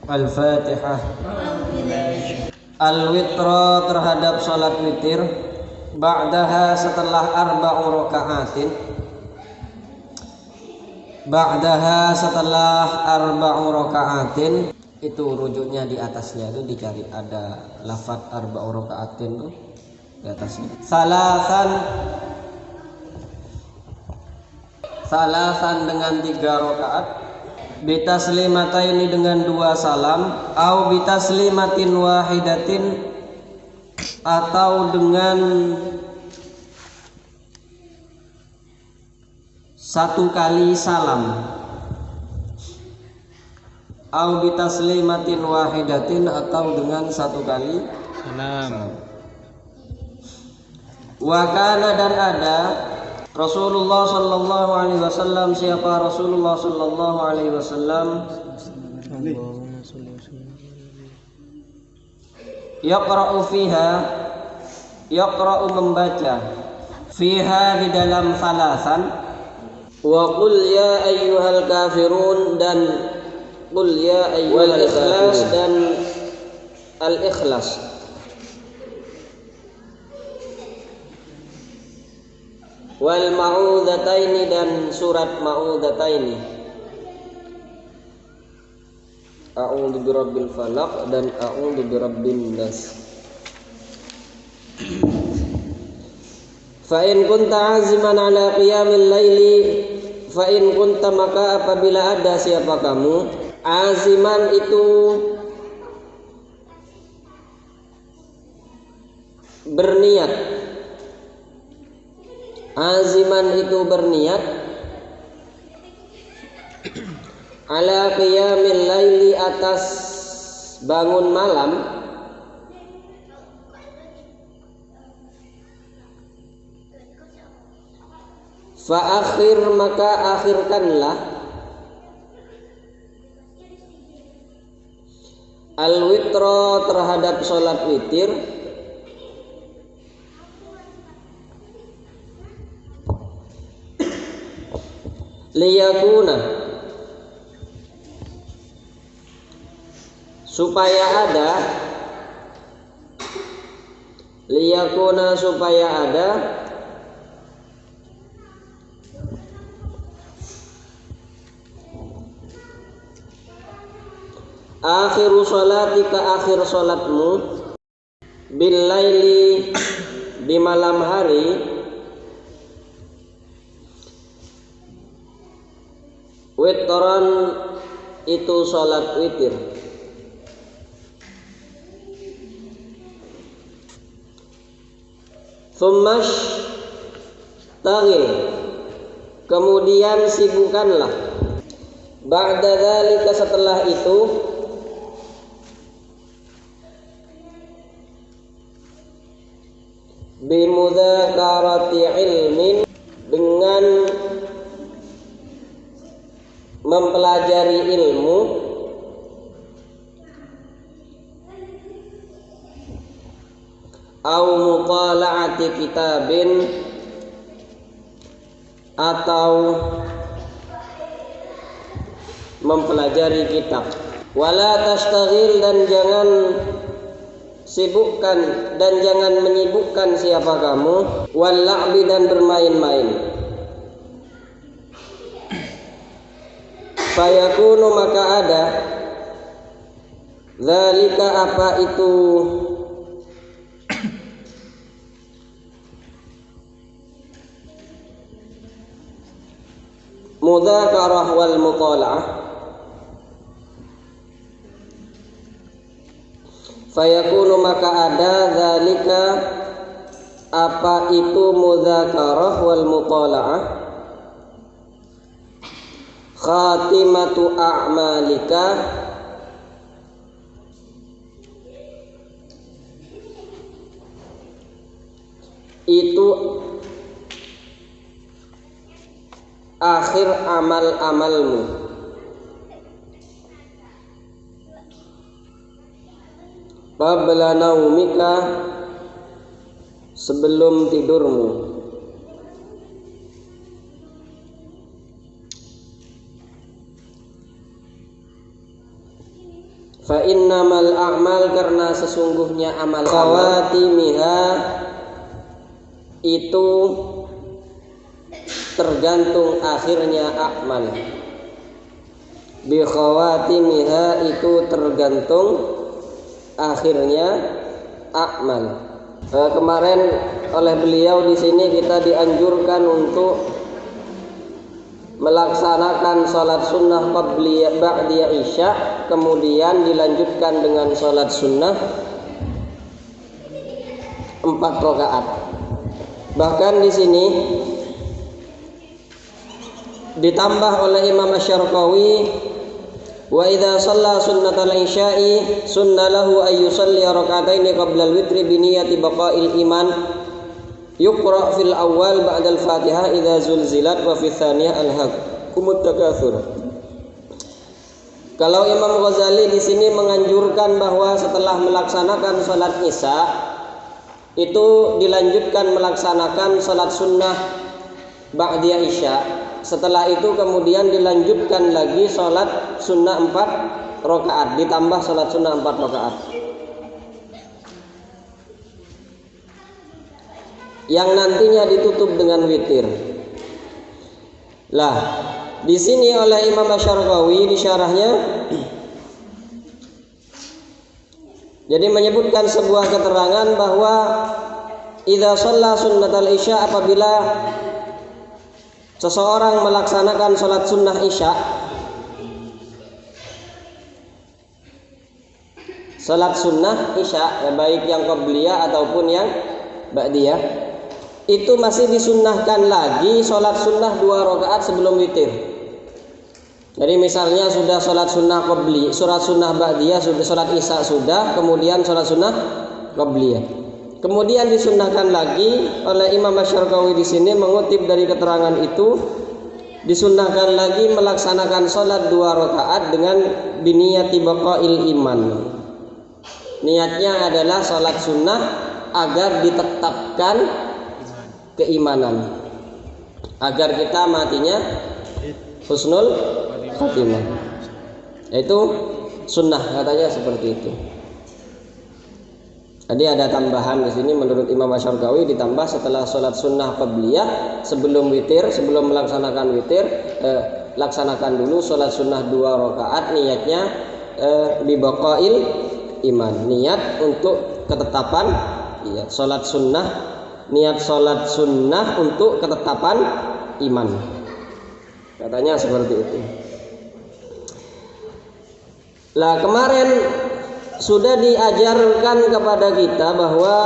Al-Fatihah. Al-witra terhadap salat witir. Ba'daha setelah arba'u raka'atin. Ba'daha setelah arba'u raka'atin. Itu rujuknya di atasnya itu dicari, ada lafaz arba'u raka'atin tuh di atasnya. Salasan dengan 3 rakaat. Bitaslimataini dengan 2 salam, au bitaslimatin wahidatin atau dengan 1 kali salam, au bitaslimatin wahidatin atau dengan 1 kali salam. Wa kana dan ada Rasulullah sallallahu alaihi wasallam, siapa Rasulullah sallallahu alaihi wasallam, yaqra'u fiha, yaqra'u membaca, fiha di dalam salasan, wa qul ya ayyuhal kafirun dan qul ya ayyuhal ikhlas dan al-ikhlas. Wal ma'udataini dan surat ma'udataini, a'udzu birabbil falaq dan a'udzu birabbin nas. Fa in kunta aziman ala qiyamil laili, fa in kunta maka apabila ada siapa kamu, aziman itu berniat, aziman itu berniat, ala qiyamil laili atas bangun malam, fa akhir maka akhirkanlah, al witra terhadap salat witir, liyakuna supaya ada, liyakuna supaya ada, akhiru sholatika akhir sholatmu, bil laili di malam hari, witron itu sholat witir, thummash taghil kemudian sibukkanlah, ba'da dzalika setelah itu, bimudzakarati ilmin dengan mempelajari ilmu, au mutala'ati kitabin atau mempelajari kitab, wala tastaghil dan jangan sibukkan dan jangan menyibukkan siapa kamu, wal la'bi dan bermain-main. Fayakunu maka ada, zalika apa itu, mudzakarah wal mutala'ah. Fayakunu maka ada, zalika apa itu mudzakarah wal mutala'ah, khatimatu a'malika itu akhir amal-amalmu, qabla naumika sebelum tidurmu. Fa innamal a'mal, karena sesungguhnya amal khawatimiha itu tergantung akhirnya amal. Bi khawatimiha itu tergantung akhirnya amal. Kemarin oleh beliau di sini kita dianjurkan untuk melaksanakan sholat sunnah qabliyah ba'diyah isya, kemudian dilanjutkan dengan sholat sunnah 4 rakaat. Bahkan di sini ditambah oleh Imam Asy-Syarqawi, wa idza shalla sunnatal isya'i sunna lahu ay yusalli rak'ataini qabla al-witri bi niyyati baqa'il iman yuqra fil awal ba'dal Fatihah idza zulzilat wa fi tsaniyah alhaqumut takatsur. Kalau Imam Ghazali di sini menganjurkan bahwa setelah melaksanakan salat Isya itu dilanjutkan melaksanakan salat sunnah ba'diyah Isya. Setelah itu kemudian dilanjutkan lagi salat sunnah 4 rakaat, ditambah salat sunnah 4 rakaat. Yang nantinya ditutup dengan witir. Lah, di sini oleh Imam Asy-Syarqawi di syarahnya jadi menyebutkan sebuah keterangan bahwa idza shalla sunnatal isya, apabila seseorang melaksanakan salat sunnah isya, salat sunnah isya ya, baik yang qabliyah ataupun yang ba'diyah, itu masih disunnahkan lagi sholat sunnah 2 rakaat sebelum witir. Jadi misalnya sudah sholat sunnah qabli, sholat sunnah ba'diyah, sudah sholat isya sudah, kemudian sholat sunnah qabliyah, kemudian disunnahkan lagi oleh Imam Asy-Syarqawi di sini mengutip dari keterangan itu, disunnahkan lagi melaksanakan sholat 2 rakaat dengan biniyati baqa'il iman. Niatnya adalah sholat sunnah agar ditetapkan keimanan, agar kita matinya husnul khatimah. Itu sunnah, katanya seperti itu. Jadi ada tambahan di sini menurut Imam Asy-Syarqawi, ditambah setelah sholat sunnah qabliyah sebelum witir, sebelum melaksanakan witir, laksanakan dulu sholat sunnah 2 rakaat, niatnya bibaqail iman, niat untuk ketetapan sholat sunnah, niat sholat sunnah untuk ketetapan iman, katanya seperti itu. Lah kemarin sudah diajarkan kepada kita bahwa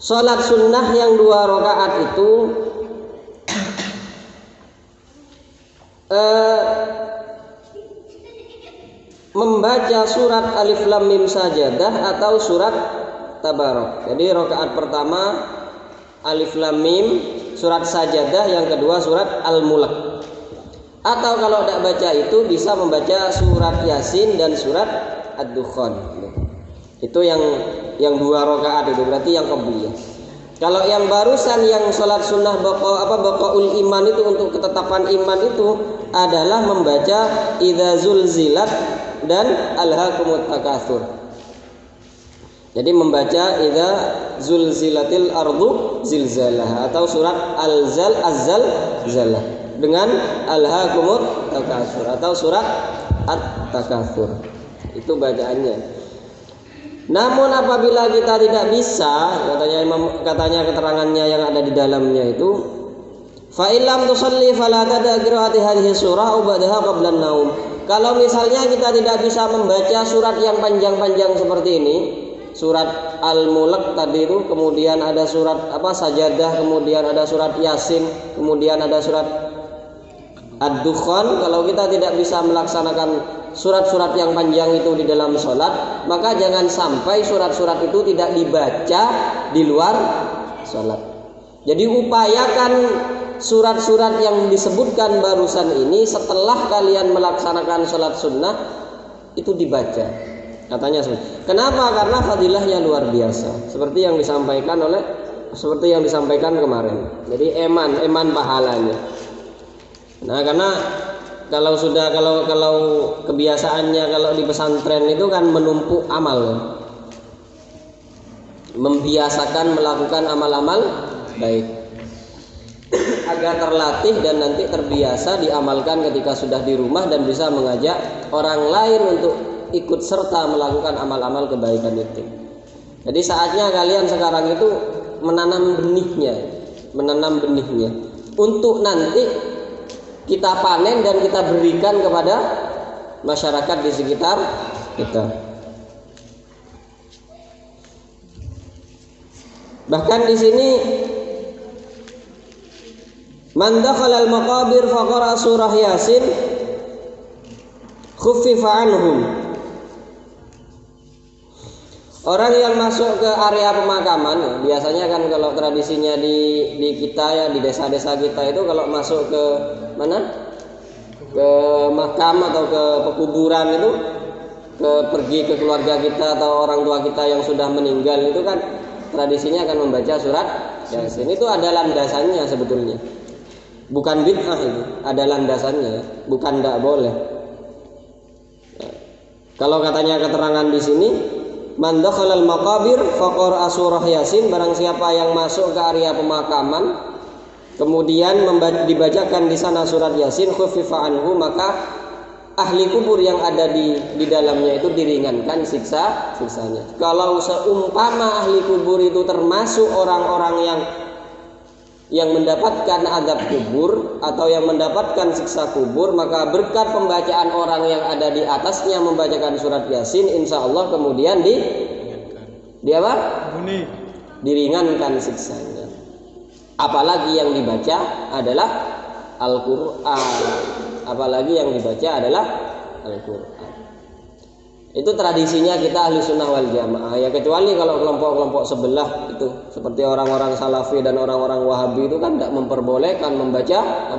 sholat sunnah yang 2 rakaat itu membaca surat Alif Lam Mim Sajadah atau surat Tabarak. Jadi rakaat pertama Alif Lam Mim, surat Sajadah, yang kedua surat Al-Mulk. Atau kalau tidak baca itu bisa membaca surat Yasin dan surat Ad-Dukhan. Itu yang 2 rakaat itu berarti yang qabliyah. Kalau yang barusan yang sholat sunnah baqaul iman itu untuk ketetapan iman itu adalah membaca idza zulzilat dan alhaqumut takatsur. Jadi membaca idza zulzilatil ardu zilzalah atau surat az-zalzalah dengan alhaqumut takatsur atau surat at-takatsur. Itu bacaannya. Namun apabila kita tidak bisa, katanya keterangannya yang ada di dalamnya itu, fa illam tusalli fala tada qira'ati hadhihi surah aw ba'daha qabla an-naum. Kalau misalnya kita tidak bisa membaca surat yang panjang-panjang seperti ini, surat Al-Mulk tadi itu, kemudian ada surat Sajadah, kemudian ada surat Yasin, kemudian ada surat Ad-Dukhan. Kalau kita tidak bisa melaksanakan surat-surat yang panjang itu di dalam sholat, maka jangan sampai surat-surat itu tidak dibaca di luar sholat. Jadi upayakan surat-surat yang disebutkan barusan ini setelah kalian melaksanakan sholat sunnah itu dibaca, katanya. Kenapa? Karena fadilahnya luar biasa, seperti yang disampaikan kemarin. Jadi eman pahalanya. Nah, karena kalau kebiasaannya kalau di pesantren itu kan menumpuk amal, membiasakan melakukan amal-amal baik agar terlatih dan nanti terbiasa diamalkan ketika sudah di rumah dan bisa mengajak orang lain untuk ikut serta melakukan amal-amal kebaikan itu. Jadi saatnya kalian sekarang itu menanam benihnya untuk nanti kita panen dan kita berikan kepada masyarakat di sekitar kita. Bahkan di sini man dakhala al-maqabir faqara surah Yasin khuffifa anhum. Orang yang masuk ke area pemakaman, biasanya kan kalau tradisinya di kita ya, di desa-desa kita itu kalau masuk ke mana? Ke makam atau ke pekuburan itu, pergi ke keluarga kita atau orang tua kita yang sudah meninggal itu kan tradisinya akan membaca surat Yasin. Itu ada landasannya sebetulnya. Bukan bid'ah itu, ada landasannya, bukan tidak boleh. Kalau katanya keterangan di sini man dakhalal maqabir faqara surah Yasin, barang siapa yang masuk ke area pemakaman kemudian dibacakan di sana surat Yasin khuffifa anhu, maka ahli kubur yang ada di dalamnya itu diringankan siksanya. Kalau seumpama ahli kubur itu termasuk orang-orang yang mendapatkan azab kubur atau yang mendapatkan siksa kubur, maka berkat pembacaan orang yang ada di atasnya membacakan surat Yasin, insya Allah kemudian diringankan siksanya. Apalagi yang dibaca adalah Al-Quran. Itu tradisinya kita ahli sunnah wal jamaah ya, kecuali kalau kelompok-kelompok sebelah itu seperti orang-orang salafi dan orang-orang wahabi itu kan tidak memperbolehkan membaca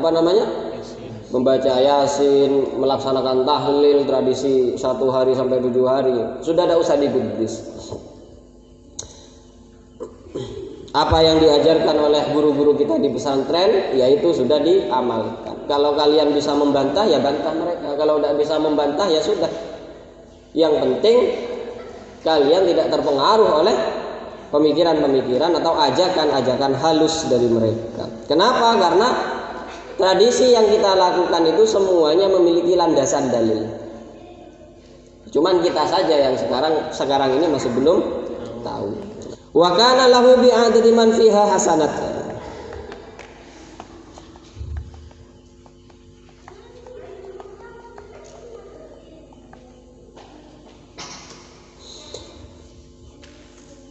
membaca Yasin, melaksanakan tahlil tradisi 1 hari sampai 7 hari, sudah tidak usah digubris. Apa yang diajarkan oleh guru-guru kita di pesantren yaitu sudah diamalkan. Kalau kalian bisa membantah ya bantah mereka, kalau tidak bisa membantah ya sudah. Yang penting kalian tidak terpengaruh oleh pemikiran-pemikiran atau ajakan-ajakan halus dari mereka. Kenapa? Karena tradisi yang kita lakukan itu semuanya memiliki landasan dalil. Cuman kita saja yang sekarang ini masih belum tahu. Wa kana lahu bi'adadi man fiha hasanat.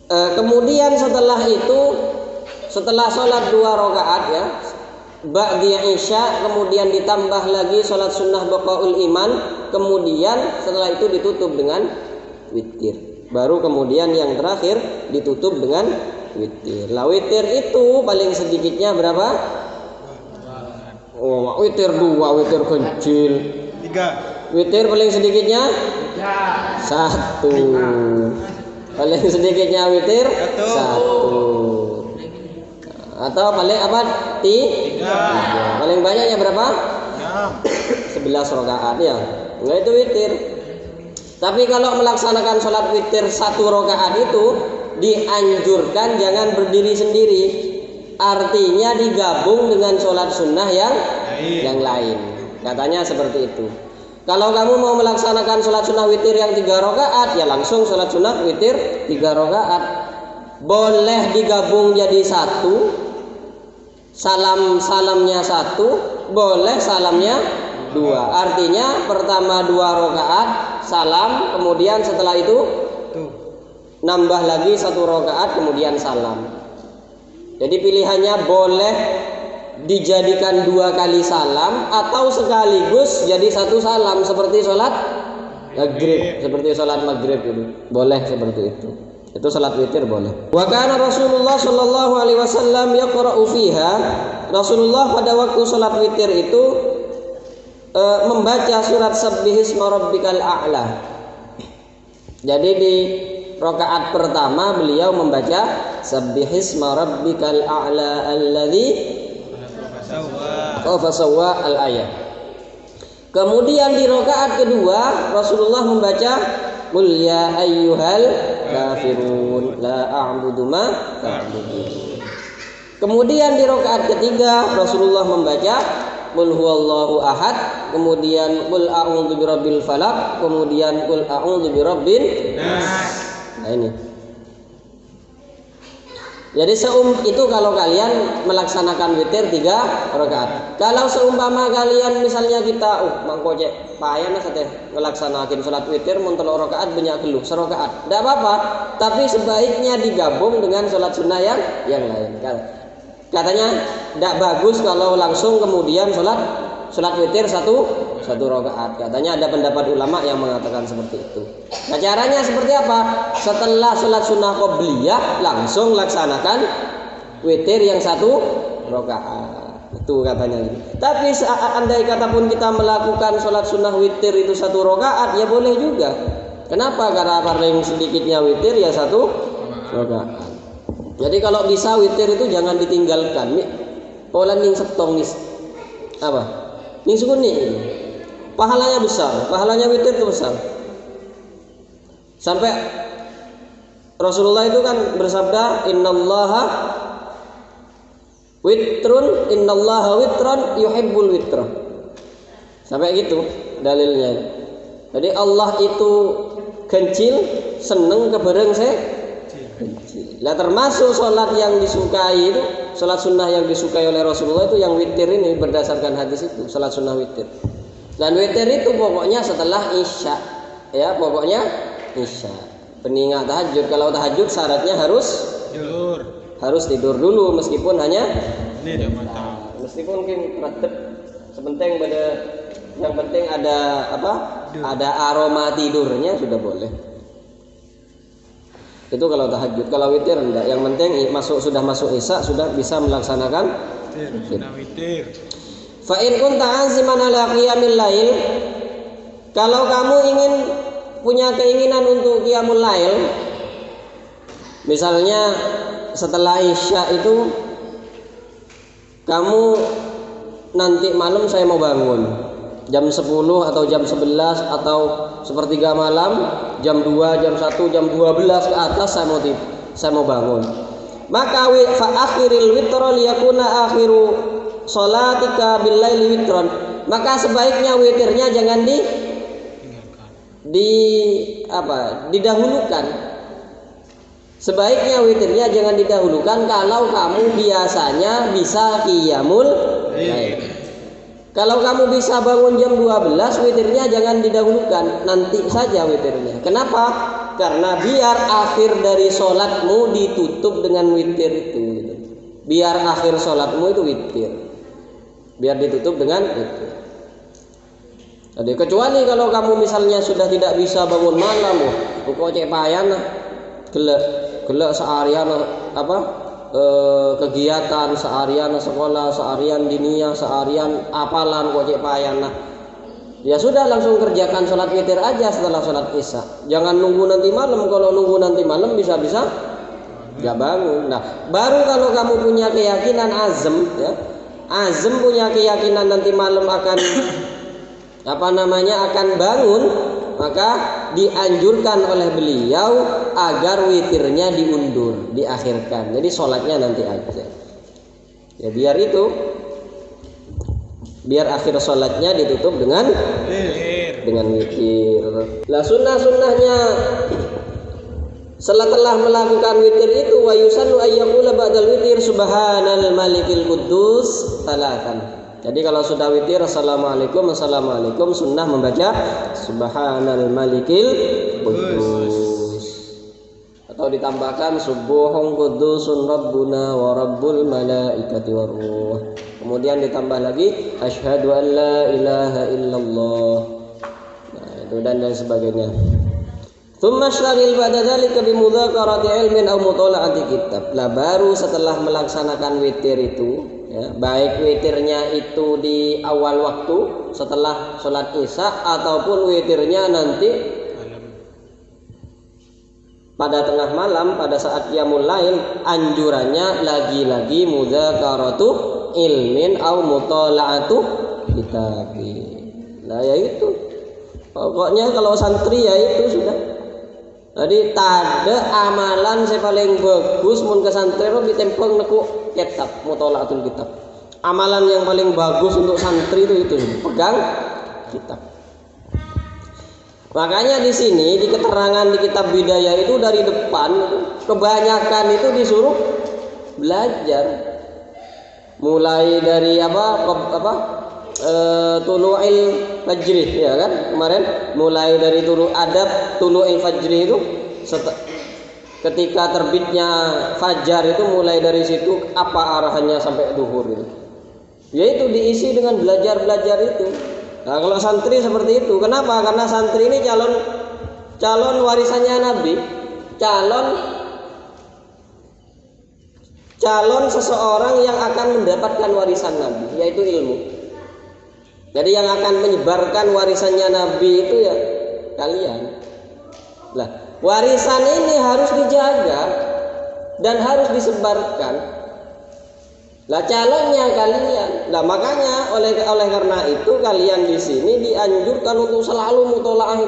Kemudian setelah sholat 2 rakaat ya, ba'di isya, kemudian ditambah lagi sholat sunnah baqaul iman, kemudian setelah itu ditutup dengan witir. Baru kemudian yang terakhir ditutup dengan witir. Lah witir itu paling sedikitnya berapa? Oh, witir 2, witir kecil. 3. Witir paling sedikitnya 1. Paling sedikitnya witir 1. Atau paling apa? 3. Paling banyaknya berapa? 11 rakaat ya. Nah itu witir. Tapi kalau melaksanakan sholat witir 1 rakaat itu dianjurkan jangan berdiri sendiri. Artinya digabung dengan sholat sunnah yang lain. Katanya seperti itu. Kalau kamu mau melaksanakan sholat sunnah witir yang 3 rakaat, ya langsung sholat sunnah witir 3 rakaat. Boleh digabung jadi 1, salamnya 1, boleh salamnya 2. Artinya pertama 2 rakaat salam, kemudian setelah itu nambah lagi 1 rakaat kemudian salam. Jadi pilihannya boleh dijadikan 2 kali salam atau sekaligus jadi 1 salam seperti sholat maghrib, seperti sholat maghrib itu boleh seperti itu. Itu sholat witir boleh. Wa kana Rasulullah sallallahu alaihi wasallam yaqra'u fiha. Rasulullah pada waktu sholat witir itu membaca surat Sabbihisma Rabbikal A'la. Jadi di rakaat pertama beliau membaca Sabbihisma Rabbikal A'la alladzi fasawwa al-ayat. Kemudian di rakaat kedua Rasulullah membaca qul ya ayyuhal kafirun la a'budu ma ta'budun. Kemudian di rakaat ketiga Rasulullah membaca qul huwallahu ahad, kemudian qul a'udzu birabbil falaq, kemudian qul a'udzu birabbin nas. Nah ini. Jadi itu kalau kalian melaksanakan witir 3 rakaat. Kalau seumpama kalian misalnya kita mangkocek payan teh ngelaksanakin salat witir mun 3 rakaat banyak geluh serakaat. Enggak apa-apa, tapi sebaiknya digabung dengan salat sunnah yang lain. Katanya enggak bagus kalau langsung kemudian salat witir satu rakaat. Katanya ada pendapat ulama yang mengatakan seperti itu. Nah, caranya seperti apa? Setelah salat sunnah qobliyah langsung laksanakan witir yang 1 rakaat. Itu katanya. Tapi andai kata pun kita melakukan salat sunnah witir itu 1 rakaat, ya boleh juga. Kenapa? Karena paling sedikitnya witir ya 1 rakaat. Jadi kalau bisa witir itu jangan ditinggalkan. Pola ning setong nis. Apa? Ning sukuni. Pahalanya besar, pahalanya witir itu besar. Sampai Rasulullah itu kan bersabda innallaha witron yuhibbul witra. Sampai gitu dalilnya. Jadi Allah itu kencil, seneng kebareng kencil. Lah termasuk sholat yang disukai itu, sholat sunnah yang disukai oleh Rasulullah itu yang witir ini berdasarkan hadis itu, sholat sunnah witir. Dan witir itu pokoknya setelah isya, ya pokoknya isya. Peningat tahajud, kalau tahajud syaratnya harus tidur dulu meskipun hanya meskipun mungkin retep sepenting pada yang penting ada apa? Ada aroma tidurnya sudah boleh. Itu kalau tahajud. Kalau witir enggak, yang penting sudah masuk isya sudah bisa melaksanakan witir. Fa in kunta aziman ala qiyamil lail, kalau kamu ingin punya keinginan untuk qiyamul lail, misalnya setelah isya itu kamu nanti malam saya mau bangun jam 10 atau jam 11 atau sepertiga malam, jam 2, jam 1, jam 12 ke atas saya mau bangun. Maka fa akhiril witra liyakuna akhiru sholatika billaili witron. Maka sebaiknya witirnya jangan didahulukan. Sebaiknya witirnya jangan didahulukan kalau kamu biasanya bisa qiyamul lail. Kalau kamu bisa bangun jam 12, witirnya jangan didahulukan, nanti saja witirnya. Kenapa? Karena biar akhir dari sholatmu ditutup dengan witir itu. Biar akhir sholatmu itu witir. Biar ditutup dengan itu. Jadi kecuali kalau kamu misalnya sudah tidak bisa bangun malam, pokoknya payan gelek seharian kegiatan seharian sekolah, seharian dinia, seharian apalan pokoknya payan ya sudah langsung kerjakan sholat witir aja setelah sholat isya. Jangan nunggu nanti malam. Kalau nunggu nanti malam bisa-bisa nggak bangun. Nah, baru kalau kamu punya keyakinan azam punya keyakinan nanti malam akan akan bangun, maka dianjurkan oleh beliau agar witirnya diundur, diakhirkan. Jadi sholatnya nanti aja. Ya biar akhir sholatnya ditutup dengan witir. Lah sunnahnya setelah melakukan witir itu wa yusannu ayyaqula ba'dal witir subhanal malikil quddus salatan. Jadi kalau sudah witir assalamualaikum sunnah membaca subhanal malikil quddus, atau ditambahkan subuhun quddusun rabbuna wa rabbul malaikati waruh. Kemudian ditambah lagi asyhadu an la ilaha illallah. Nah, itu dan sebagainya. Tsumma syagil ba'da dzalika bi mudzakarati ilmin aw mutala'ati kitab. Lah baru setelah melaksanakan witir itu, ya, baik witirnya itu di awal waktu setelah sholat isya ataupun witirnya nanti pada tengah malam pada saat qiyamul lail, anjurannya lagi-lagi mudzakaratu ilmin aw mutala'atu kitab. Nah ya itu. Pokoknya kalau santri ya itu sudah. Jadi tak ada amalan saya paling bagus mun ke santri itu ditempel neku kitab, mutolaatul kitab. Amalan yang paling bagus untuk santri itu pegang kitab. Makanya di sini di keterangan di kitab Bidayah itu dari depan itu, kebanyakan itu disuruh belajar. Mulai dari tulu'il fajri ya kan kemarin, mulai dari tulu'il fajri itu ketika terbitnya fajar itu mulai dari situ apa arahannya sampai duhur itu. Yaitu diisi dengan belajar itu. Nah, kalau santri seperti itu, kenapa? Karena santri ini calon warisannya Nabi, calon seseorang yang akan mendapatkan warisan Nabi, yaitu ilmu. Jadi yang akan menyebarkan warisannya Nabi itu ya kalian. Lah, warisan ini harus dijaga dan harus disebarkan. Lah calonnya kalian. Lah makanya oleh karena itu kalian di sini dianjurkan untuk selalu mutolaah,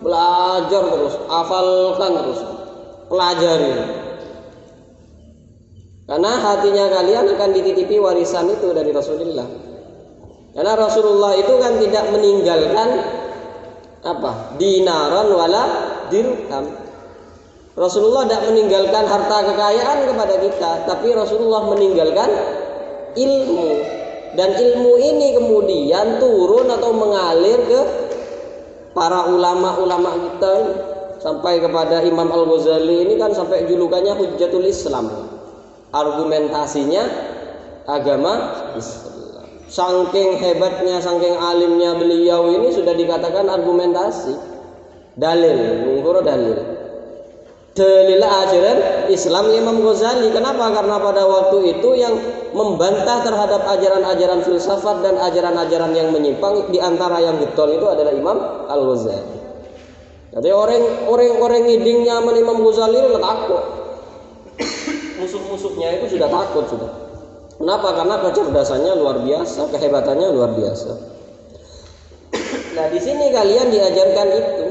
belajar terus, hafalkan terus, pelajari. Karena hatinya kalian akan dititipi warisan itu dari Rasulullah. Karena Rasulullah itu kan tidak meninggalkan dinaron wala dirham. Rasulullah tidak meninggalkan harta kekayaan kepada kita, tapi Rasulullah meninggalkan ilmu. Dan ilmu ini kemudian turun atau mengalir ke para ulama-ulama kita sampai kepada Imam Al-Ghazali ini kan sampai julukannya Hujjatul Islam. Argumentasinya agama Islam. Saking hebatnya, saking alimnya beliau ini sudah dikatakan argumentasi. Dalil, mungkuro dalil. Dalil ajaran Islam Imam Ghazali. Kenapa? Karena pada waktu itu yang membantah terhadap ajaran-ajaran filsafat dan ajaran-ajaran yang menyimpang di antara yang getol itu adalah Imam Al-Ghazali. Jadi orang ngidingnya sama Imam Ghazali itu takut. Musuh-musuhnya itu sudah takut sudah. Kenapa? Karena kecerdasannya luar biasa, kehebatannya luar biasa. Nah, di sini kalian diajarkan itu.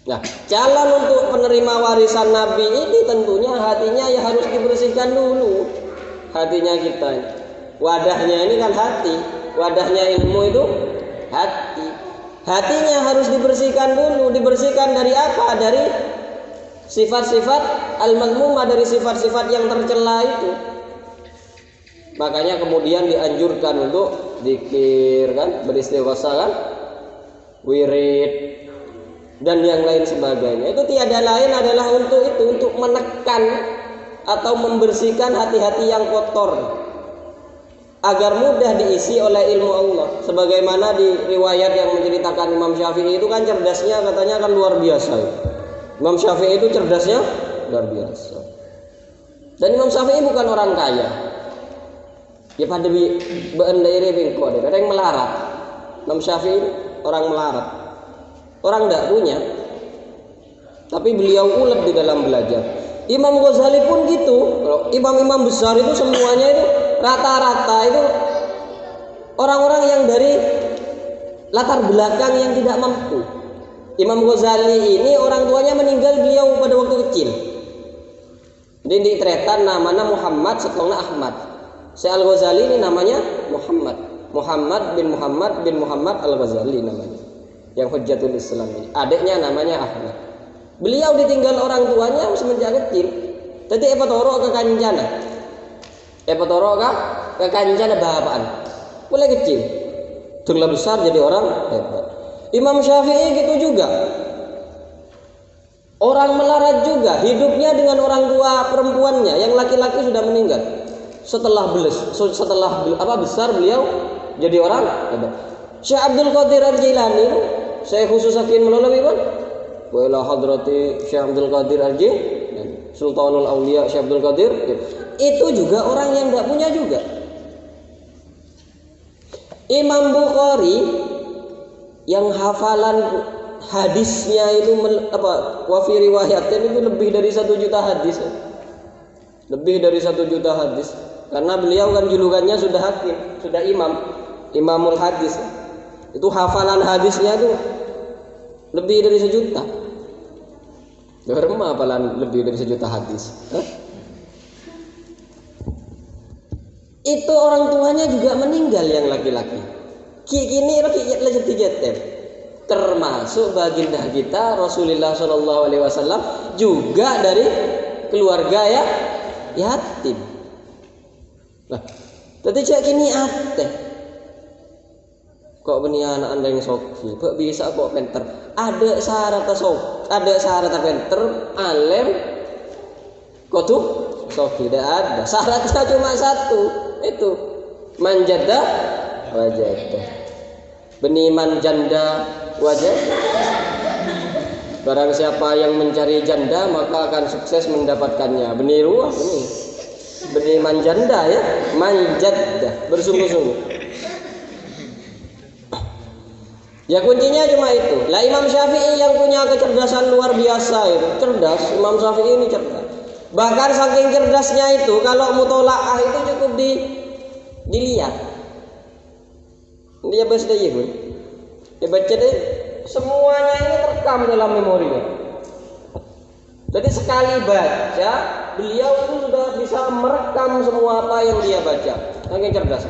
Nah, calon untuk penerima warisan Nabi ini tentunya hatinya ya harus dibersihkan dulu. Hatinya kita. Wadahnya ini kan hati. Wadahnya ilmu itu hati. Hatinya harus dibersihkan dulu. Dibersihkan dari apa? Dari sifat-sifat al-mazmumah, dari sifat-sifat yang tercela itu. Makanya kemudian dianjurkan untuk zikir kan, beristighosah kan, wirid dan yang lain sebagainya. Itu tiada lain adalah untuk menekan atau membersihkan hati-hati yang kotor agar mudah diisi oleh ilmu Allah. Sebagaimana di riwayat yang menceritakan Imam Syafi'i itu kan cerdasnya katanya kan luar biasa. Imam Syafi'i itu cerdasnya luar biasa. Dan Imam Syafi'i bukan orang kaya. Ya pada beendere bengko ada yang melarat. Imam Syafi'i orang melarat. Orang tidak punya, tapi beliau ulet di dalam belajar. Imam Ghazali pun gitu. Imam-imam besar itu semuanya itu rata-rata itu orang-orang yang dari latar belakang yang tidak mampu. Imam Ghazali ini orang tuanya meninggal beliau pada waktu kecil. Jadi di Tretan namanya Muhammad, setelahnya Ahmad. Syekh Al-Ghazali ini namanya Muhammad bin Muhammad Al-Ghazali namanya. Yang Hujjatul Islam ini. Adiknya namanya Ahmad. Beliau ditinggal orang tuanya semenjak kecil. Jadi epatoro ke kancana. Epatoro ke kancana bapaan. Mulai kecil. Tunggal besar jadi orang hebat. Imam Syafi'i gitu juga. Orang melarat juga. Hidupnya dengan orang tua perempuannya. Yang laki-laki sudah meninggal. Setelah besar beliau jadi orang hebat. Syekh Abdul Qadir Al-Jilani, saya khusus akin melalui kan? Wa ila hadrati Syekh Abdul Qadir Al-Jilani, Sultanul Auliya Syekh Abdul Qadir. Itu juga orang yang tidak punya juga. Imam Bukhari yang hafalan hadisnya itu wa fi riwayatin itu lebih dari 1 juta hadis. Lebih dari 1 juta hadis. Karena beliau kan julukannya sudah hakim, sudah imam. Imamul hadis. Itu hafalan hadisnya tuh lebih dari 1 juta. Berapa hafalan lebih dari 1 juta hadis? Itu orang tuanya juga meninggal yang laki-laki. Kini rakyat lagi tiga. Termasuk baginda kita Rasulullah Shallallahu Alaihi Wasallam juga dari keluarga ya yatim. Nah, tadi cak kini ateh. Kok beni anak anda yang soki? Kok bisa kok penter? Ada syarat ada syarat penter, alim, kok tuh soki? Tidak ada. Syaratnya cuma 1, itu manjada wajadah. Beni manjanda wajah. Barang siapa yang mencari janda maka akan sukses mendapatkannya. Beni ruah ini. Beni manjanda ya, manjada, bersungguh-sungguh. Ya kuncinya cuma itu. Lah Imam Syafi'i yang punya kecerdasan luar biasa itu, cerdas. Imam Syafi'i ini cerdas. Bahkan saking cerdasnya itu kalau mutolaah itu cukup dilihat. Dia baca dia pun. Dia baca deh, semuanya ini terekam dalam memorinya. Jadi sekali baca, beliau itu sudah bisa merekam semua apa yang dia baca. Saking cerdas.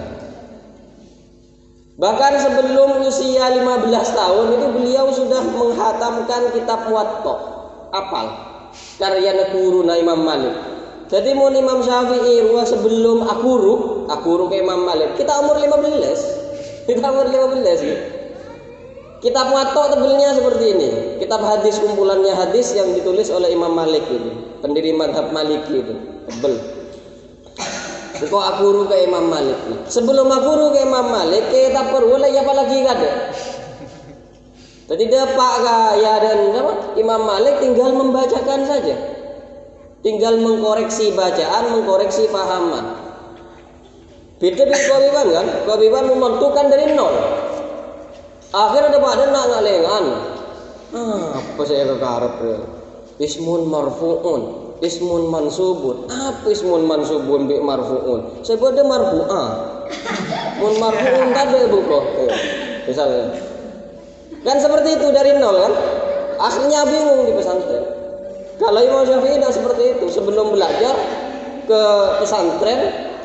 Bahkan sebelum usia 15 tahun itu beliau sudah menghatamkan kitab Muwatta, apal karya Nakuruna Imam Malik. Jadi mau Imam Syafi'i sebelum akuru ke Imam Malik, kita umur 15. Kita umur 15 gitu. Kitab Muwatta tebelnya seperti ini. Kitab hadis, kumpulannya hadis yang ditulis oleh Imam Malik itu, pendiri mazhab Maliki itu, tebel. Kok akuru ke Imam Malik. Sebelum akuru ke Imam Malik, kita perlu lagi apa lagi kada. Jadi dapat ya dan apa? Imam Malik tinggal membacakan saja. Tinggal mengkoreksi bacaan, mengkoreksi pahaman. Beda dengan Qawiban kan? Qawiban menentukan dari nol. Akhirnya ada pada nak ngalengan. Apa saya kekarep ya? Ismun marfu'un, ismun mansubun. Apa ismun mansubun bi marfu'un? Saya buat dia marfu'ah. Mun marfu'un tadi buku. Misalnya. Kan seperti itu dari nol kan? Akhirnya bingung di pesantren. Kalau Imam Syafi'i tidak seperti itu. Sebelum belajar ke pesantren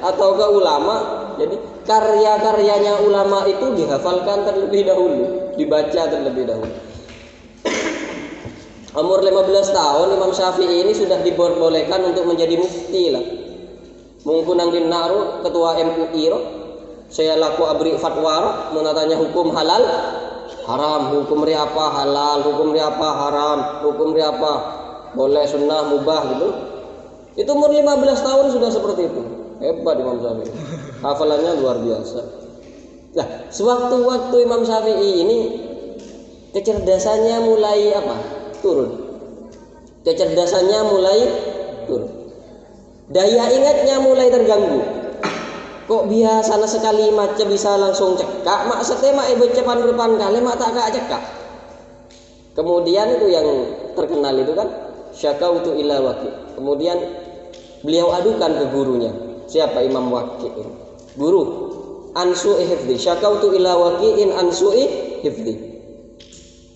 atau ke ulama, jadi karya-karyanya ulama itu dihafalkan terlebih dahulu, dibaca terlebih dahulu. Umur 15 tahun Imam Syafi'i ini sudah diperbolehkan untuk menjadi mufti lah. Mungkin nang dinaru ketua MUI roh, saya laku abri fatwa menatanya hukum halal haram, hukum apa halal, hukum apa haram, hukum apa boleh sunnah mubah gitu. Itu umur 15 tahun sudah seperti itu. Hebat Imam Syafi'i. Hafalannya luar biasa. Nah, sewaktu-waktu Imam Syafi'i ini kecerdasannya mulai apa? Turun. Kecerdasannya mulai turun. Daya ingatnya mulai terganggu. Kok biasa sekali macam bisa langsung cekak, maksudnya mak ibu cepan depan kali mak tak kak cekak. Kemudian itu yang terkenal itu kan syakautu ila waqi. Kemudian beliau adukan ke gurunya. Siapa? Imam Waqi. Guru, ansu'i hifdzi. Syakautu ila waqi'in ansu'i hifdzi.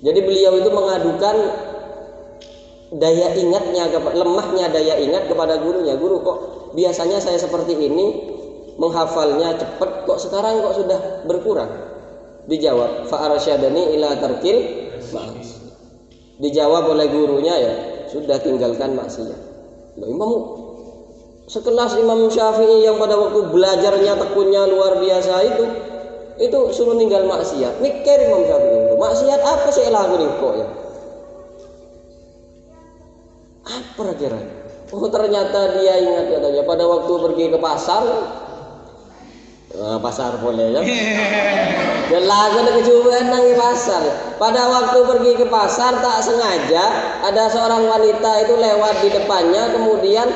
Jadi beliau itu mengadukan daya ingatnya, lemahnya daya ingat kepada gurunya. Guru, kok biasanya saya seperti ini, menghafalnya cepat, kok sekarang kok sudah berkurang? Dijawab, fa'arsyadani ila tarkil ma'as. Dijawab oleh gurunya, ya sudah tinggalkan maksiat. Loh, Imam sekelas Imam Syafi'i yang pada waktu belajarnya tekunnya luar biasa itu suruh tinggal maksiat. Mikir Imam Syafi'i itu, maksiat apa sih lakuin kok ya? Apa kira? Oh ternyata dia ingat katanya pada waktu pergi ke pasar. Pasar boleh ya. Jelas ada kecubaan nang di pasar. Pada waktu pergi ke pasar tak sengaja ada seorang wanita itu lewat di depannya, kemudian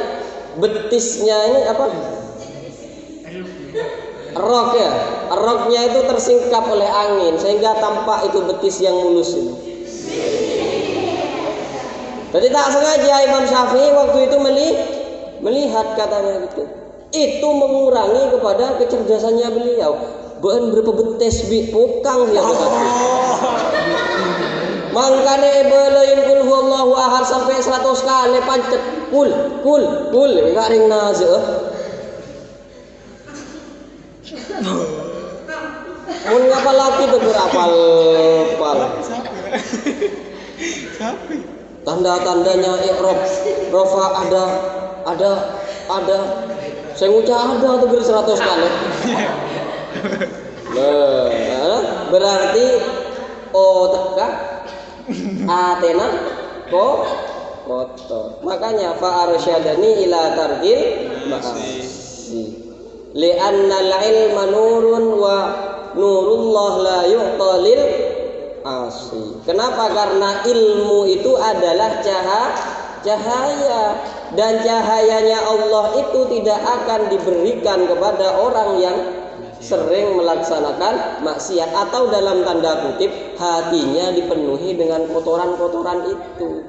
betisnya ini apa? Rok ya. Roknya itu tersingkap oleh angin sehingga tampak itu betis yang mulus ini. Jadi tak sengaja Imam Syafi'i waktu itu melihat katanya gitu. Itu mengurangi kepada kecerdasannya beliau. beun berapa betes bi pukang dia berarti. Mangkane beuleun kul huwallahu ahad sampai 100 kali pancet kul garing nazeuh. Mun ngapal lagi tuh berapal. Sapi. Tanda-tandanya i'rab, rafa ada. Saya ngucap ada tuh 100 kali. Nah, berarti otak atena kotor. Makanya fa arsyadani ila tarkil ma'asi. Li'anna al-ilma nurun wa nurullah la yu'ta lil asi. Kenapa? Karena ilmu itu adalah cahaya dan cahayanya Allah itu tidak akan diberikan kepada orang yang sering melaksanakan maksiat atau dalam tanda kutip hatinya dipenuhi dengan kotoran-kotoran itu.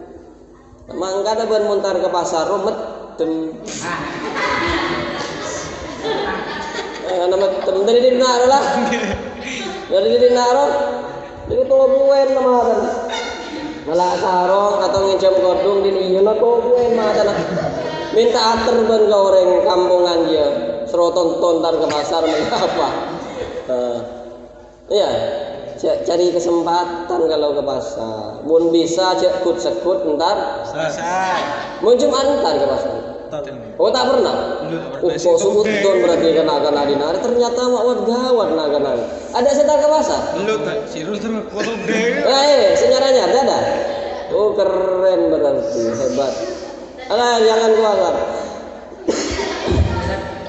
Mangga ada ben muntar ke pasar rumet dem. Nama tem dari dina lah. Dari dina ro. Jadi tobuen namadan. Malah sarong atau ngecam kodong di ieu na tobuen matan. Minta ater ben goreng kampungan dia. Seroton tar ke pasar mengapa? Iya, cari kesempatan kalau ke pasar. Mun bisa cek sekut ntar selesai. Mun cuma ntar ke pasar. Oh tak pernah. Kok sebut don berarti kena dinari ternyata mak gawat naga. Ada setar ke pasar? Belum tak. Sirul terus foto gede. Senyaranya ada. Oh keren berarti hebat. Alah jangan keluar.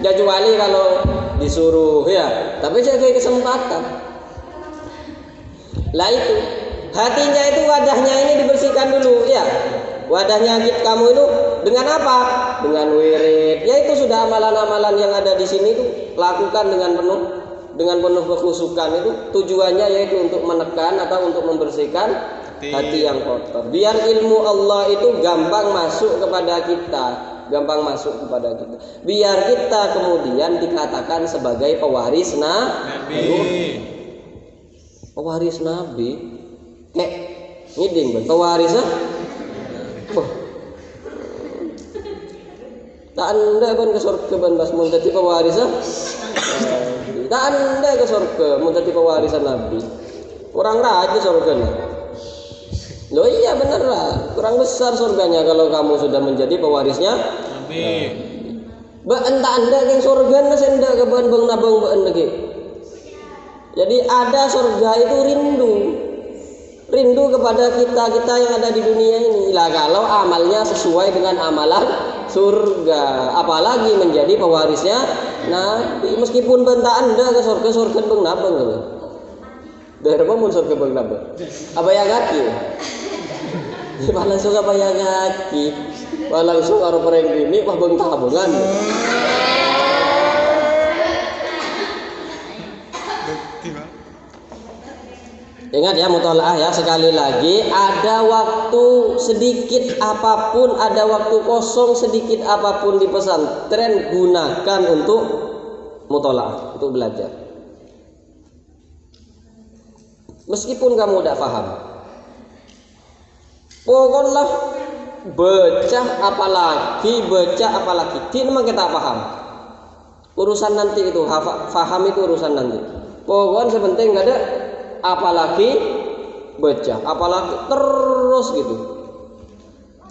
Kecuali kalau disuruh ya, tapi jaga kesempatan. Lah itu hatinya itu wadahnya ini dibersihkan dulu ya. Wadahnya kamu itu dengan apa? Dengan wirid. Ya itu sudah amalan-amalan yang ada di sini itu lakukan dengan penuh kekhusukan itu tujuannya yaitu untuk menekan atau untuk membersihkan hati yang kotor. Biar ilmu Allah itu gampang masuk kepada kita. Biar kita kemudian dikatakan sebagai pewaris Nabi. Pewaris Nabi. Ngiding pewaris tak anda ban ke surga ban bas mun dadi pewaris tak anda ke surga mun dadi pewarisan Nabi. Kurang raja surganya. Loh iya bener lah, kurang besar surganya kalau kamu sudah menjadi pewarisnya Nabi. Entah anda yang surga senda ke bang nabang bang lagi. Jadi ada surga itu rindu kepada kita yang ada di dunia ini. Lah kalau amalnya sesuai dengan amalan surga, apalagi menjadi pewarisnya Nabi. Meskipun benta anda ke surga bang nabang gitu. Dari apa mun surga bang nabang? Apa ya kaki? Langsung apa ya kaki? Langsung karo pereng ini wah bang tabungan. Ingat ya mutolaah ya, sekali lagi ada waktu sedikit apapun, ada waktu kosong sedikit apapun di pesantren gunakan untuk mutolaah, untuk belajar. Meskipun kamu tidak paham, pokoknya baca apalagi, tidak memang kita paham. Urusan nanti itu, paham itu urusan nanti. Pokoknya sepenting nggak ada. Apalagi baca, apalagi terus gitu.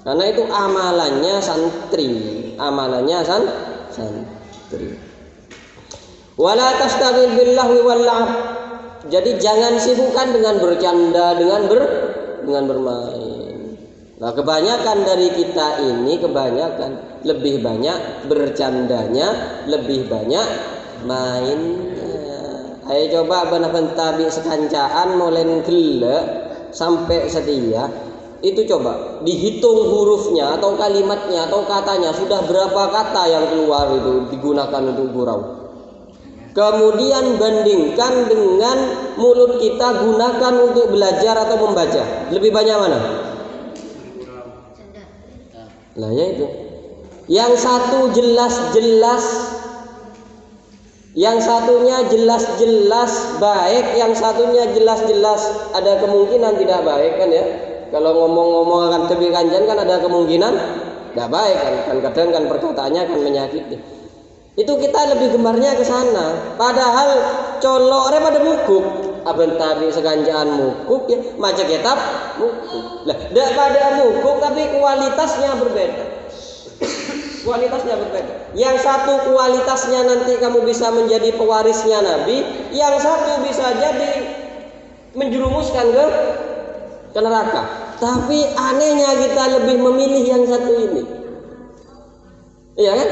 Karena itu amalannya santri. Wala tastaghil billahi wal la'ab. Jadi jangan sibukkan dengan bercanda, dengan bermain. Nah, kebanyakan dari kita ini lebih banyak bercandanya, lebih banyak mainnya. Ayo coba benar-benar tabi sekancaan molen gele sampai setia. Itu coba dihitung hurufnya atau kalimatnya atau katanya sudah berapa kata yang keluar itu digunakan untuk gurau. Kemudian bandingkan dengan mulut kita gunakan untuk belajar atau membaca. Lebih banyak mana? Lah ya itu. Yang satu jelas-jelas Yang satunya jelas-jelas baik, yang satunya jelas-jelas ada kemungkinan tidak baik kan ya. Kalau ngomong-ngomong akan tebi kanjan kan ada kemungkinan tidak baik kan kadang kan perkataannya akan menyakiti. Itu kita lebih gemarnya ke sana. Padahal colok pada mukuk, aben tadi sekanjaan mukuk ya, maca kitab mukuk. Lah, tidak pada mukuk tapi kualitasnya berbeda. Kualitasnya berbeda. Yang satu kualitasnya nanti kamu bisa menjadi pewarisnya Nabi, yang satu bisa jadi menjerumuskan ke neraka. Tapi anehnya kita lebih memilih yang satu ini. Iya kan?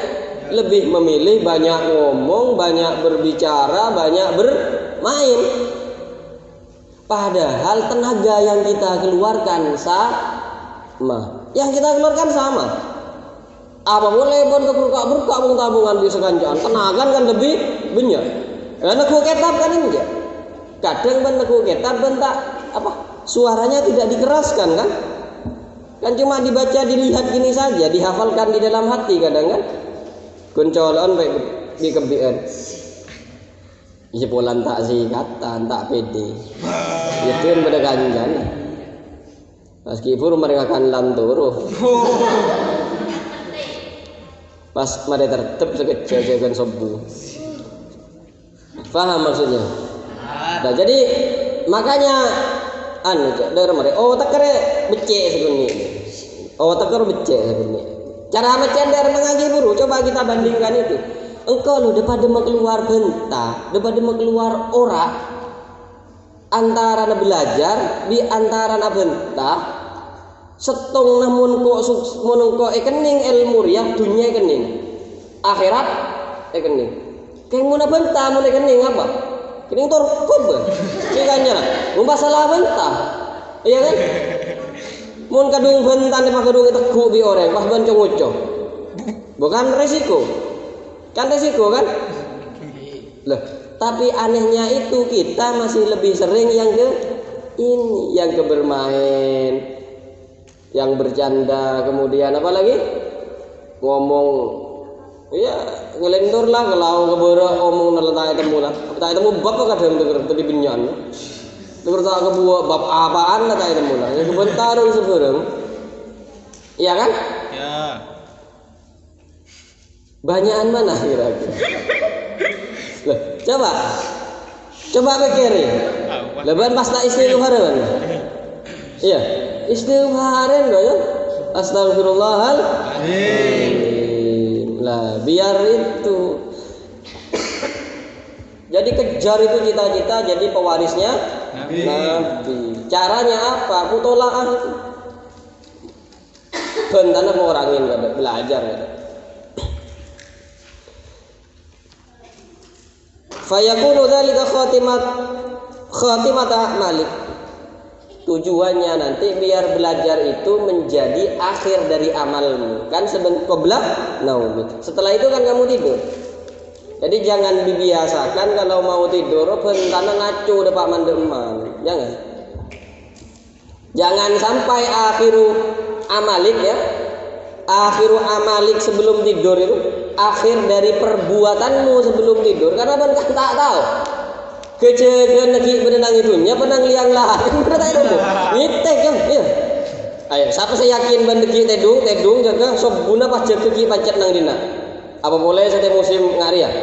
Lebih memilih banyak ngomong, banyak berbicara, banyak bermain. Padahal tenaga yang kita keluarkan sama. Yang kita keluarkan sama. Apa boleh bon berkak bung tabungan di sekanjaan tenaga kan lebih banyak karena ku kitab kan enggak kadang ben ku kitab bentak apa suaranya tidak dikeraskan kan cuma dibaca dilihat gini saja dihafalkan di dalam hati kadang kan goncolon baik di kebian jepolan tak sikatan tak pede itu yang pada kanjan meskipun mereka akan lanturu pas mereka tertib sekecil kan sobu. Paham maksudnya? Nah, jadi makanya dari mereka tekere becek segini. Tekere becek segini. Cara macam dari mengaji buru coba kita bandingkan itu. Engkau lo daripada mau keluar bentah, daripada mau keluar ora antara belajar di antara bentah setong namun kok kening ilmu ya dunia kening akhirat kening kayak mau bentah mau kening apa kening torkob makanya mau masalah bentah iya kan mau kadung bentah di kadung itu kubi orang pas bancong ucok bukan resiko kan loh tapi anehnya itu kita masih lebih sering yang ke ini yang ke bermain yang bercanda kemudian apa lagi ngomong ya ngelendor lah kalau kebara omong neletak temu lah tak temu bab kadang denger tadi benyan denger tak kebuah bab apaan tak temu lah yang kebentarun sebereng iya kan ya banyakan mana kira-kira loh coba pikirin lebaran pas tak istighfar kan iya istighfarin loh ya astagfirullahaladzim lah biar itu jadi kejar itu cita-cita jadi pewarisnya Nabi. Caranya apa mutolaah bentana ngorangin belajar fayakunu dzalika khatimat a'malik tujuannya nanti biar belajar itu menjadi akhir dari amalmu kan qabla naum setelah itu kan kamu tidur jadi jangan dibiasakan kalau mau tidur bentana ngaco depak mandeman jangan sampai akhiru amalik sebelum tidur itu akhir dari perbuatanmu sebelum tidur karena kan tak tahu kejadian lagi benang itunya benang liang lah berita itu ngitek kan ya ayo siapa saya yakin bandegi tedung jaga sobuna pas jaga ki pancet nang dina apa boleh setiap musim ngari ya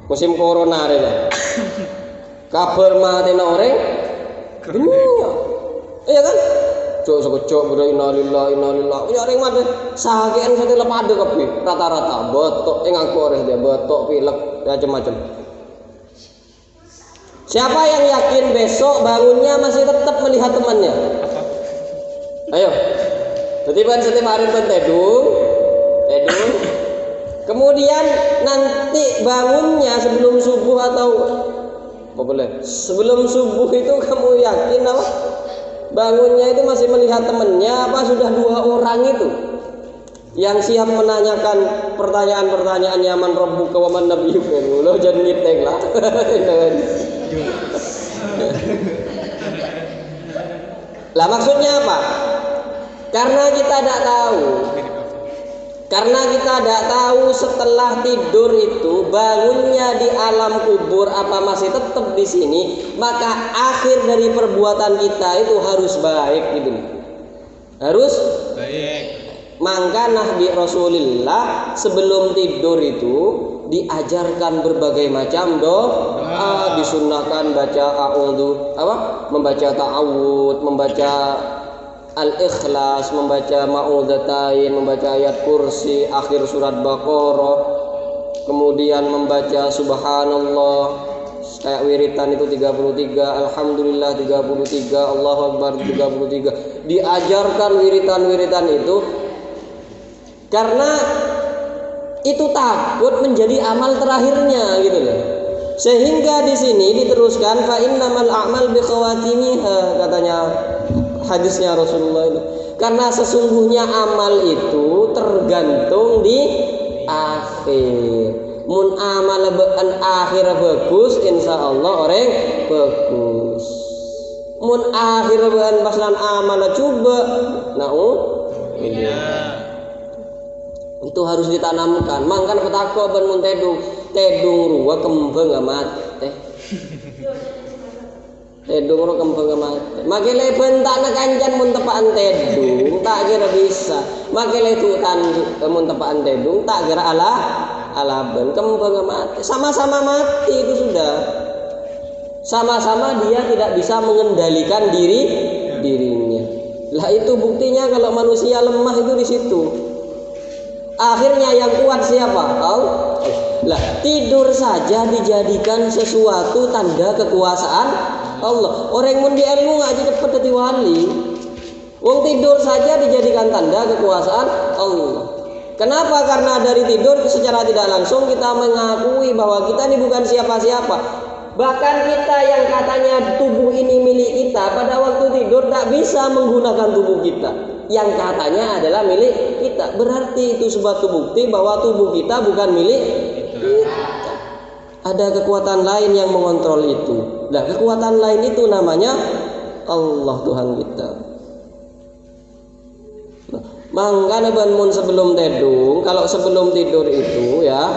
musim corona rela kabar mati orang dunia iya kan cok bro innalillahi ya orang mati sakian sate lepade kabeh rata-rata botok ngaku ores dia botok pilek macam-macam. Siapa yang yakin besok bangunnya masih tetap melihat temannya? Ayo. Jadi setiap hari tedung. Kemudian nanti bangunnya sebelum subuh atau apa boleh? Sebelum subuh itu kamu yakin apa? Bangunnya itu masih melihat temannya apa sudah 2 orang itu? Yang siap menanyakan pertanyaan-pertanyaan man rabbuka wa man nabiyyuka. Lo jangan ngitek lah. Lah maksudnya apa? Karena kita tidak tahu Karena kita tidak tahu setelah tidur itu bangunnya di alam kubur apa masih tetap di sini, maka akhir dari perbuatan kita itu harus baik gitu. Harus baik. Maka Nabi Rasulullah sebelum tidur itu diajarkan berbagai macam doa, disunnahkan baca a'udzu membaca ta'awud, membaca Al-Ikhlas, membaca Ma'udzatain, membaca ayat kursi, akhir surat Baqarah, kemudian membaca Subhanallah, kayak wiritan itu 33, Alhamdulillah 33, Allahu Akbar 33. Diajarkan wiritan-wiritan itu karena itu takut menjadi amal terakhirnya gitu loh. Sehingga di sini diteruskan fa innamal a'mal bikhawatimiha, katanya hadisnya Rasulullah itu. Karena sesungguhnya amal itu tergantung di akhir. Mun amal an akhir bagus, insya Allah orang bagus. Mun akhir an paslan amal coba, itu harus ditanamkan. Mangkan petako ben mun tedung ruwa kembang amat teh. Tedung ro kembang mati. Makele bentak na kancan mun tepaan tedung tak kira bisa. Makele tutan mun tepaan tedung tak kira alaban kembang mati. Sama-sama mati itu sudah. Sama-sama dia tidak bisa mengendalikan dirinya. Lah itu buktinya kalau manusia lemah itu di situ. Akhirnya yang kuat siapa? Allah. Lah tidur saja dijadikan sesuatu tanda kekuasaan Allah. Orang mun di ilmu ngaji cepet jadi wali. Wong tidur saja dijadikan tanda kekuasaan Allah. Kenapa? Karena dari tidur secara tidak langsung kita mengakui bahwa kita ini bukan siapa-siapa. Bahkan kita yang katanya tubuh ini milik kita, pada waktu tidur tak bisa menggunakan tubuh kita yang katanya adalah milik kita. Berarti itu suatu bukti bahwa tubuh kita bukan milik kita. Ada kekuatan lain yang mengontrol itu. Nah, kekuatan lain itu namanya Allah, Tuhan kita. Nah, mangkana bangun sebelum tidur, kalau sebelum tidur itu ya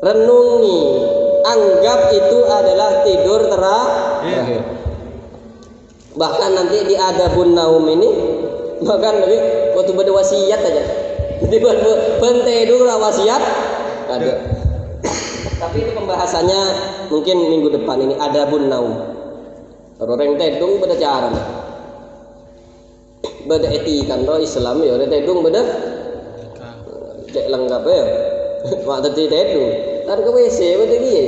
renungi, anggap itu adalah tidur terakhir. Bahkan nanti di adabun naum ini bahkan lagi waktu berwasiat aja. Jadi tidur wasiat ada. Tapi itu pembahasannya mungkin minggu depan ini adabun naum. Orang tedung beda cara. Beda etika kan Islam ya, orang tedung beda cek lengkap ya. Waktu tedung. Tar ke WC beda gitu.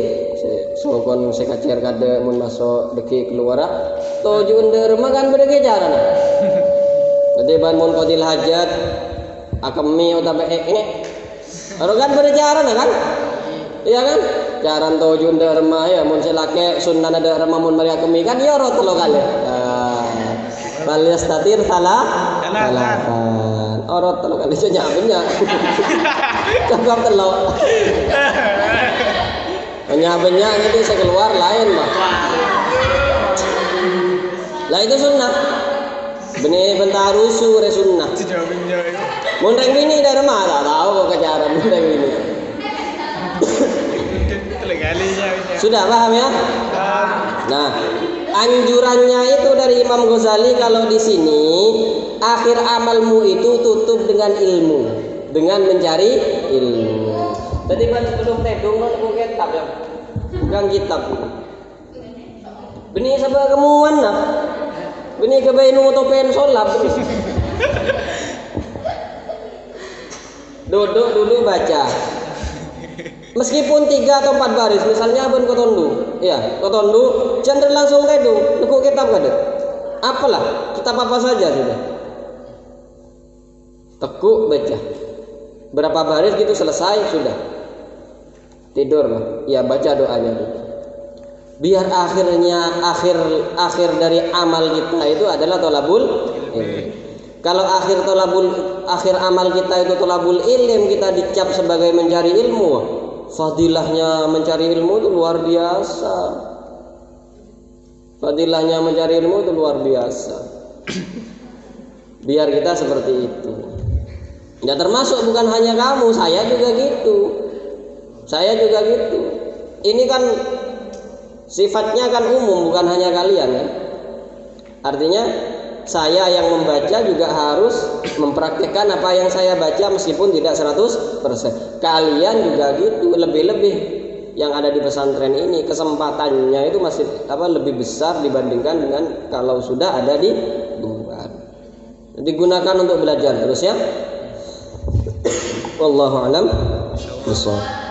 Sokon sekacer kada mun masuk deki keluar. Toju under makan beda cara. Jadi ban mun qadil hajat akemi utawa orang kan beda cara kan? Iya kan? Jaran toju derma ya mun selake sunnah derma mun mari akemi kan ya ro telo kali. Bal yastatir salatan. Oro telo kali nyabenya. Cakap telo. Nyabenya itu saya keluar lain, Pak. Lah itu sunnah. Benih bentar rusuh re sunnah. Mun reng bini derma tak tahu kok kejaran mun reng bini. Sudah paham ya? Nah, anjurannya itu dari Imam Ghazali kalau di sini akhir amalmu itu tutup dengan ilmu, dengan mencari ilmu. Tadi kan sebelum tedung kan bukan kitab ya, bukan kitab. Benih sabah kemuan nah, benih kebainu atau pensolap. Duduk dulu baca. Meskipun 3 atau 4 baris, misalnya abon kotondu, ya kotondu, jangan langsung tedung, nekuk kitab kada. Apalah, kitab apa saja sudah. Tekuk baca. Berapa baris gitu selesai sudah. Tidur lah. Ya baca doanya dulu. Biar akhir dari amal kita itu adalah tolabul ilm. Kalau akhir amal kita itu tolabul ilm, kita dicap sebagai mencari ilmu. Fadilahnya mencari ilmu itu luar biasa. Fadilahnya mencari ilmu itu luar biasa. Biar kita seperti itu. Ya termasuk bukan hanya kamu, saya juga gitu. Saya juga gitu. Ini kan sifatnya kan umum, bukan hanya kalian ya. Artinya saya yang membaca juga harus mempraktikkan apa yang saya baca meskipun tidak 100%. Kalian juga gitu, lebih-lebih yang ada di pesantren ini kesempatannya itu masih lebih besar dibandingkan dengan kalau sudah ada di luar. Digunakan untuk belajar terus ya. Wallahu a'lam bishawab.